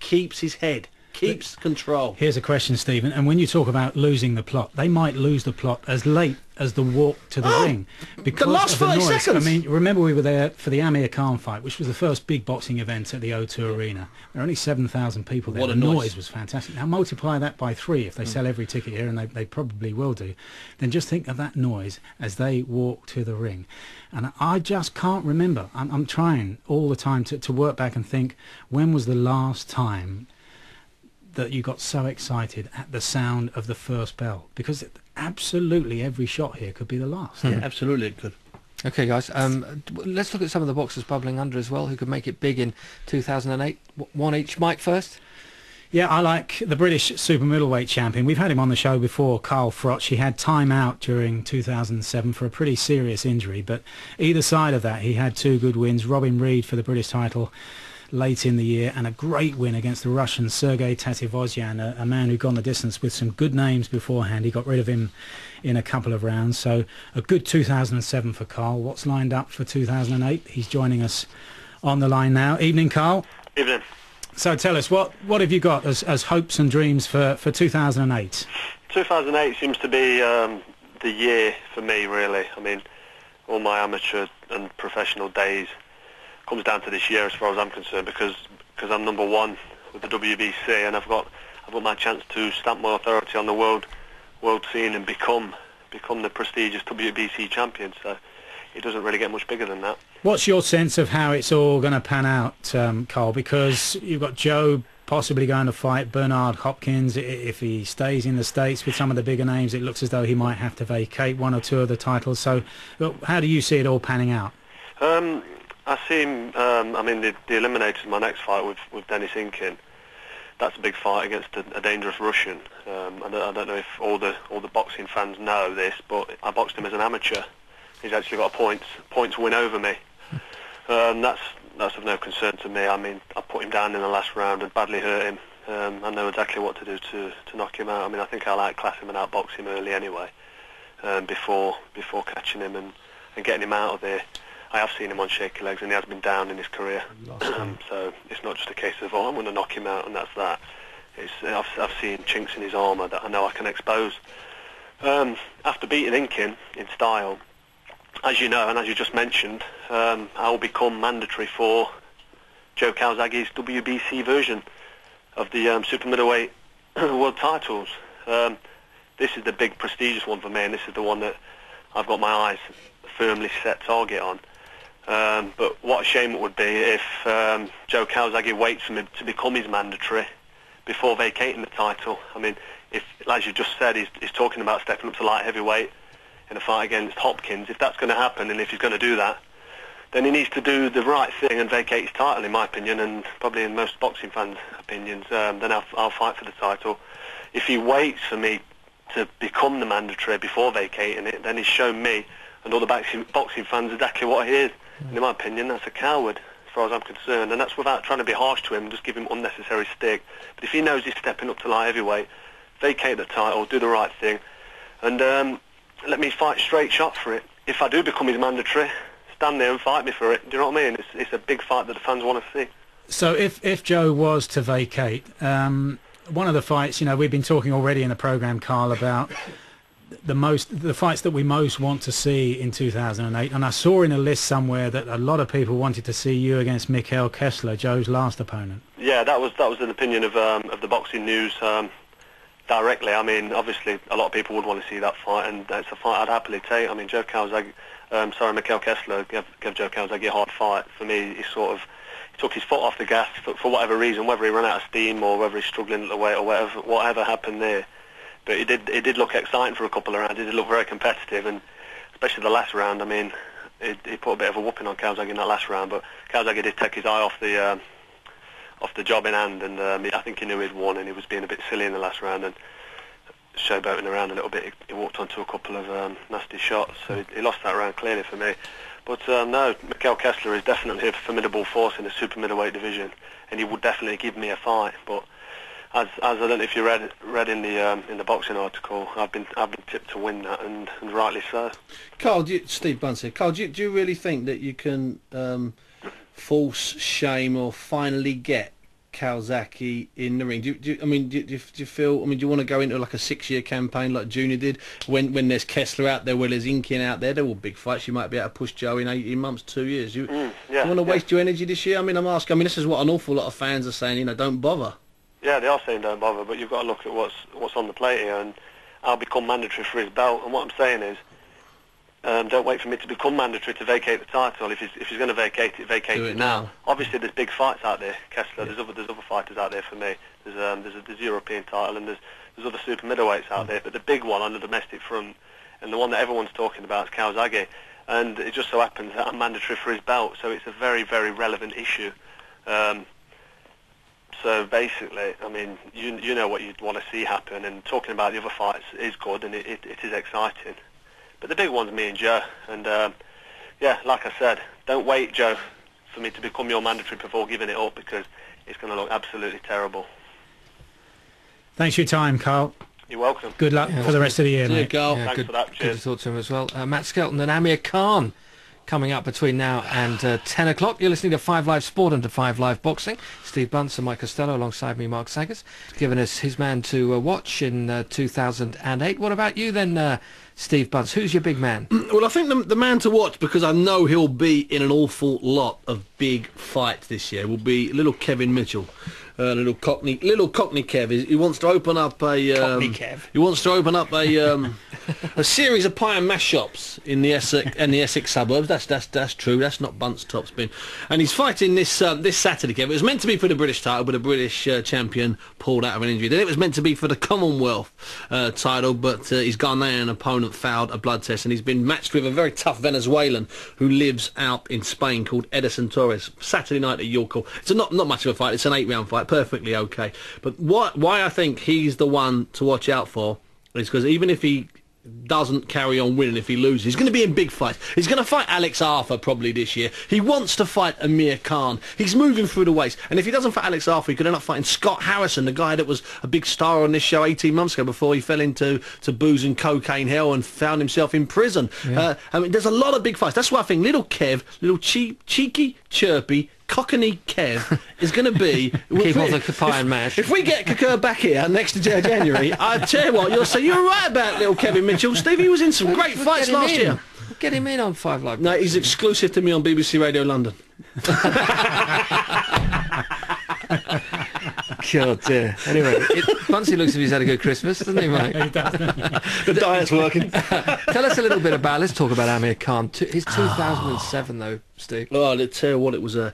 keeps his head, keeps control. Here's a question, Stephen, and when you talk about losing the plot, they might lose the plot as late as the walk to the ring. Because the last of the 30 noise. seconds! I mean, remember we were there for the Amir Khan fight, which was the first big boxing event at the O2 Arena. There were only 7,000 people there. What a the noise. noise was fantastic. Now multiply that by 3 if they sell every ticket here, and they probably will do. Then just think of that noise as they walk to the ring. And I just can't remember. I'm trying all the time to work back and think, when was the last time that you got so excited at the sound of the first bell? Because absolutely every shot here could be the last. Yeah, absolutely it could. Okay, guys, let's look at some of the boxers bubbling under as well, who could make it big in 2008. One each. Mike first. Yeah, I like the British super middleweight champion. We've had him on the show before, Carl Froch. He had time out during 2007 for a pretty serious injury, but either side of that, he had 2 good wins. Robin Reed for the British title late in the year, and a great win against the Russian Sergei Tativozyan, a man who'd gone the distance with some good names beforehand. He got rid of him in a couple of rounds. So a good 2007 for Carl. What's lined up for 2008? He's joining us on the line now. Evening, Carl. Evening. So tell us, what have you got as hopes and dreams for 2008? 2008 seems to be the year for me, really. I mean, all my amateur and professional days comes down to this year as far as I'm concerned, because I'm number 1 with the WBC, and I've got my chance to stamp my authority on the world scene and become the prestigious WBC champion. So it doesn't really get much bigger than that. What's your sense of how it's all going to pan out, Carl? Because you've got Joe possibly going to fight Bernard Hopkins. If he stays in the States with some of the bigger names, it looks as though he might have to vacate 1 or 2 of the titles. So how do you see it all panning out? I see him, I mean, the Eliminator's my next fight with Denis Inkin. That's a big fight against a dangerous Russian. I don't know if all the boxing fans know this, but I boxed him as an amateur. He's actually got a points win over me. That's of no concern to me. I mean, I put him down in the last round and badly hurt him. I know exactly what to do to knock him out. I mean, I think I'll outclass him and outbox him early anyway, before catching him and getting him out of there. I have seen him on shaky legs, and he has been down in his career. So it's not just a case of, I'm going to knock him out and that's that. I've seen chinks in his armour that I know I can expose. After beating Inkin in style, as you know, and as you just mentioned, I will become mandatory for Joe Calzaghe's WBC version of the super middleweight world titles. This is the big prestigious one for me, and this is the one that I've got my eyes firmly set target on. But what a shame it would be if Joe Calzaghe waits for me to become his mandatory before vacating the title. I mean, if, as you just said, he's talking about stepping up to light heavyweight in a fight against Hopkins. If that's going to happen, and if he's going to do that, then he needs to do the right thing and vacate his title, in my opinion, and probably in most boxing fans' opinions. Then I'll fight for the title. If he waits for me to become the mandatory before vacating it, then he's shown me and all the boxing fans exactly what he is. And in my opinion, that's a coward, as far as I'm concerned, and that's without trying to be harsh to him and just give him unnecessary stick. But if he knows he's stepping up to light heavyweight, vacate the title, do the right thing, and let me fight straight shot for it. If I do become his mandatory, stand there and fight me for it. Do you know what I mean? It's a big fight that the fans want to see. So if Joe was to vacate, one of the fights, we've been talking already in the programme, Carl, about the fights that we most want to see in 2008, and I saw in a list somewhere that a lot of people wanted to see you against Mikhail Kessler, Joe's last opponent. Yeah, that was an opinion of the Boxing News directly. I mean, obviously a lot of people would want to see that fight, and it's a fight I'd happily take. I mean, Mikhail Kessler gave Joe Calzaghe a hard fight. For me, he took his foot off the gas for whatever reason, whether he ran out of steam or whether he's struggling at the weight or whatever happened there. But it did look exciting for a couple of rounds. It did look very competitive, and especially the last round. I mean, he put a bit of a whooping on Calzaghe in that last round, but Calzaghe did take his eye off the job in hand, and I think he knew he'd won, and he was being a bit silly in the last round and showboating around a little bit. He walked onto a couple of nasty shots, so he lost that round clearly for me. But no, Mikhail Kessler is definitely a formidable force in the super middleweight division, and he would definitely give me a fight. But as I don't know if you read in the boxing article, I've been tipped to win that, and rightly so. Carl, Steve Bunce here. Carl, do you really think that you can force, shame, or finally get Kawasaki in the ring? Do you feel? I mean, do you want to go into like a 6-year campaign like Junior did? When there's Kessler out there, when there's Inkin out there, they're all big fights. You might be able to push Joe in 18 months, 2 years. You want to waste your energy this year? I mean, I'm asking. I mean, this is what an awful lot of fans are saying. Don't bother. Yeah, they are saying don't bother, but you've got to look at what's on the plate here, and I'll become mandatory for his belt. And what I'm saying is, don't wait for me to become mandatory to vacate the title. If he's going to vacate it now. Obviously, there's big fights out there. Kessler, there's other fighters out there for me. There's European title, and there's other super middleweights out there. But the big one on the domestic front, and the one that everyone's talking about, is Kawasaki. And it just so happens that I'm mandatory for his belt, so it's a very, very relevant issue. So basically, I mean, you know what you'd want to see happen, and talking about the other fights is good, and it is exciting. But the big one's me and Joe, and yeah, like I said, don't wait, Joe, for me to become your mandatory before giving it up, because it's going to look absolutely terrible. Thanks for your time, Carl. You're welcome. Good luck for the rest of the year, mate. Carl. Yeah, Thanks for that. Good Cheers. to talk to him as well. Matt Skelton and Amir Khan coming up between now and 10 o'clock. You're listening to 5 Live Sport and to 5 Live Boxing. Steve Bunce and Mike Costello alongside me, Mark Saggers, giving us his man to watch in 2008. What about you then, Steve Bunce? Who's your big man? Well, I think the man to watch, because I know he'll be in an awful lot of big fights this year, will be little Kevin Mitchell. Little Cockney Kev. He wants to open up a. Cockney Kev. He wants to open up a series of pie and mash shops in the Essex suburbs. That's true. That's not Bunce top spin. And he's fighting this Saturday, Kev. It was meant to be for the British title, but the British champion pulled out of an injury. Then it was meant to be for the Commonwealth title, but his Ghanaian opponent failed a blood test, and he's been matched with a very tough Venezuelan who lives out in Spain called Edison Torres. Saturday night at York Hall. It's not much of a fight. It's an 8-round fight. Perfectly okay, but why I think he's the one to watch out for is because even if he doesn't carry on winning, if he loses, he's going to be in big fights. He's going to fight Alex Arthur probably this year. He wants to fight Amir Khan. He's moving through the weights, and if he doesn't fight Alex Arthur, he could end up fighting Scott Harrison, the guy that was a big star on this show 18 months ago before he fell into booze and cocaine hell and found himself in prison. I mean, there's a lot of big fights. That's why I think little Kev, little cheeky, chirpy Cockney Kev is going to be... Keep on the pie and mash. If we get Kakur back here next January, I tell you what, you'll say you're right about little Kevin Mitchell. Steve, he was in some great fights last year. Get him in on 5 Live. No, he's exclusive to me on BBC Radio London. God dear. Anyway, Buncey looks as if he's had a good Christmas, doesn't he, Mike? He does. The diet's working. Tell us a little bit about, let's talk about Amir Khan. His 2007 though, Steve. Oh, I'll tell you what, it was a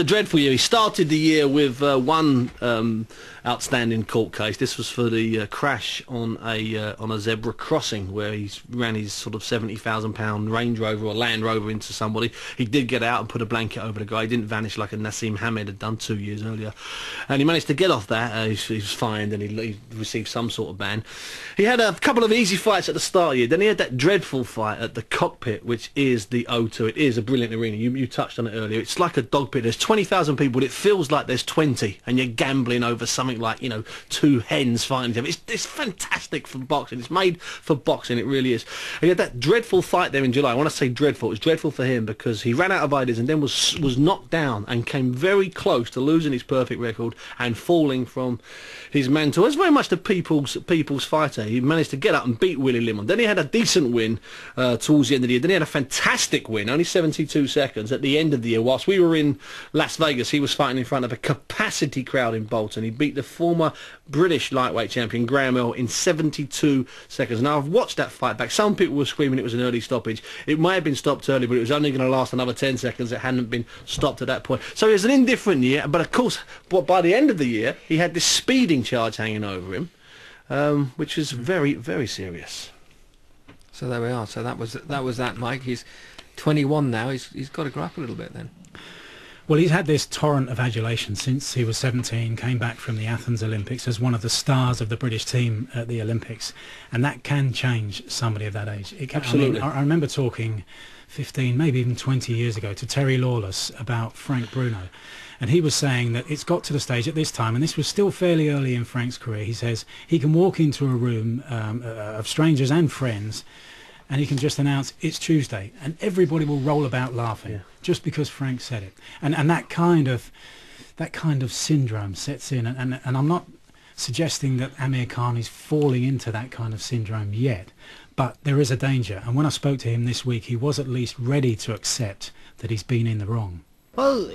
dreadful year. He started the year with one outstanding court case. This was for the crash on a zebra crossing where he ran his sort of £70,000 Range Rover or Land Rover into somebody. He did get out and put a blanket over the guy. He didn't vanish like a Nassim Hamed had done 2 years earlier. And he managed to get off that. He was fined and he received some sort of ban. He had a couple of easy fights at the start of the year. Then he had that dreadful fight at the Cockpit, which is the O2. It is a brilliant arena. You touched on it earlier. It's like a dog pit. There's 20,000 people, but it feels like there's 20, and you're gambling over something like, 2 hens fighting each other. It's fantastic for boxing. It's made for boxing. It really is. And he had that dreadful fight there in July. I want to say dreadful. It was dreadful for him because he ran out of ideas and then was knocked down and came very close to losing his perfect record and falling from his mantle. It's very much the people's fighter. He managed to get up and beat Willie Limon. Then he had a decent win towards the end of the year. Then he had a fantastic win, only 72 seconds at the end of the year. Whilst we were in Las Vegas, he was fighting in front of a capacity crowd in Bolton. He beat the former British lightweight champion Graham Earl in 72 seconds. Now, I've watched that fight back. Some people were screaming it was an early stoppage. It may have been stopped early, but it was only going to last another 10 seconds. It hadn't been stopped at that point. So it was an indifferent year, but of course, by the end of the year, he had this speeding charge hanging over him, which was very, very serious. So there we are. So that was that, Mike. He's 21 now. He's got to grow up a little bit then. Well, he's had this torrent of adulation since he was 17, came back from the Athens Olympics as one of the stars of the British team at the Olympics, and that can change somebody of that age. It can, Absolutely. I remember talking 15, maybe even 20 years ago to Terry Lawless about Frank Bruno, and he was saying that it's got to the stage at this time, and this was still fairly early in Frank's career, he says he can walk into a room of strangers and friends, and he can just announce it's Tuesday, and everybody will roll about laughing just because Frank said it. And that kind of that kind of syndrome sets in, and I'm not suggesting that Amir Khan is falling into that kind of syndrome yet, but there is a danger. And when I spoke to him this week, he was at least ready to accept that he's been in the wrong. Well,